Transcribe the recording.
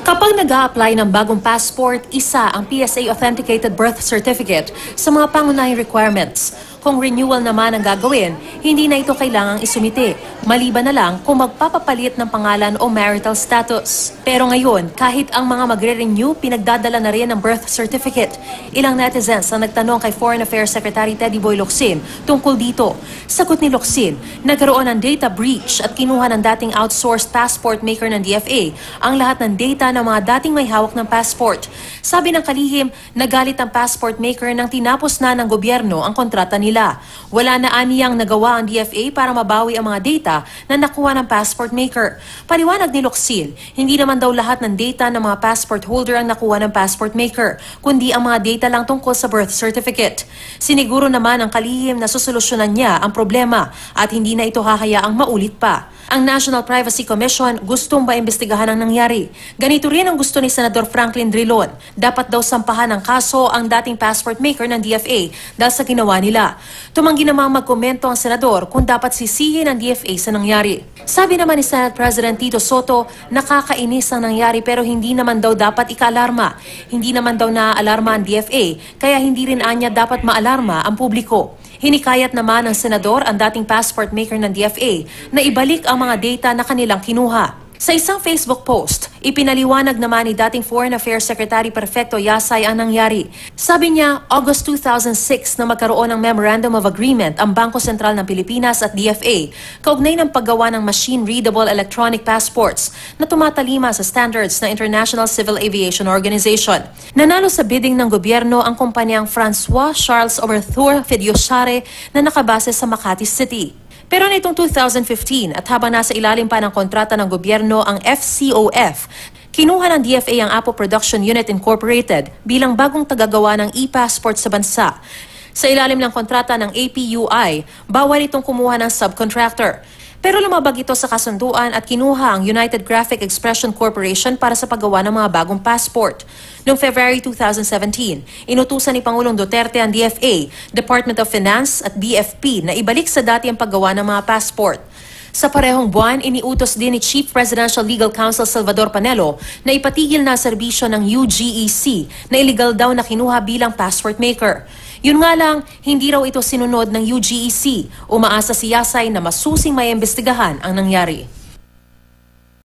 Kapag nag-a-apply ng bagong passport, isa ang PSA Authenticated Birth Certificate sa mga pangunahing requirements. Kung renewal naman ang gagawin, hindi na ito kailangang isumite, maliban na lang kung magpapapalit ng pangalan o marital status. Pero ngayon, kahit ang mga magre-renew, pinagdadala na rin ng birth certificate. Ilang netizens ang nagtanong kay Foreign Affairs Secretary Teddy Boy Locsin tungkol dito. Sagot ni Locsin, nagkaroon ng data breach at kinuha ng dating outsourced passport maker ng DFA ang lahat ng data ng mga dating may hawak ng passport. Sabi ng kalihim, nagalit ang passport maker nang tinapos na ng gobyerno ang kontrata nila. Wala na aniyang nagawa ang DFA para mabawi ang mga data na nakuha ng passport maker. Paliwanag ni Locsin, hindi naman daw lahat ng data ng mga passport holder ang nakuha ng passport maker, kundi ang mga data lang tungkol sa birth certificate. Siniguro naman ang kalihim na susolusyonan niya ang problema at hindi na ito hahayaang maulit pa. Ang National Privacy Commission gustong maimbestigahan ang nangyari. Ganito rin ang gusto ni Senador Franklin Drilon. Dapat daw sampahan ng kaso ang dating passport maker ng DFA dahil sa ginawa nila. Tumanggi namang magkomento ang senador kung dapat sisihin ang DFA sa nangyari. Sabi naman ni Senate President Tito Soto, nakakainis ang nangyari pero hindi naman daw dapat ika-alarma. Hindi naman daw naaalarma ang DFA, kaya hindi rin anya dapat maalarma ang publiko. Hinikayat naman ng senador ang dating passport maker ng DFA na ibalik ang mga data na kanilang kinuha. Sa isang Facebook post, ipinaliwanag naman ni dating Foreign Affairs Secretary Perfecto Yasay ang nangyari. Sabi niya, August 2006 na magkaroon ng Memorandum of Agreement ang Bangko Sentral ng Pilipinas at DFA kaugnay ng paggawa ng machine-readable electronic passports na tumatalima sa standards ng International Civil Aviation Organization. Nanalo sa bidding ng gobyerno ang kumpanyang Francois Charles Overthur Fiduciary na nakabase sa Makati City. Pero nitong 2015 at habang nasa ilalim pa ng kontrata ng gobyerno ang FCOF, kinuha ng DFA ang Apo Production Unit Incorporated bilang bagong tagagawa ng e-passport sa bansa. Sa ilalim ng kontrata ng APUI, bawal itong kumuha ng subcontractor. Pero lumabag ito sa kasunduan at kinuha ang United Graphic Expression Corporation para sa paggawa ng mga bagong passport. Noong February 2017, inutusan ni Pangulong Duterte ang DFA, Department of Finance at BFP na ibalik sa dati ang paggawa ng mga passport. Sa parehong buwan, iniutos din ni Chief Presidential Legal Counsel Salvador Panelo na ipatigil na serbisyo ng UGEC na illegal daw na kinuha bilang passport maker. Yun nga lang, hindi raw ito sinunod ng UGEC. Umaasa si Yasay na masusing may imbestigahan ang nangyari.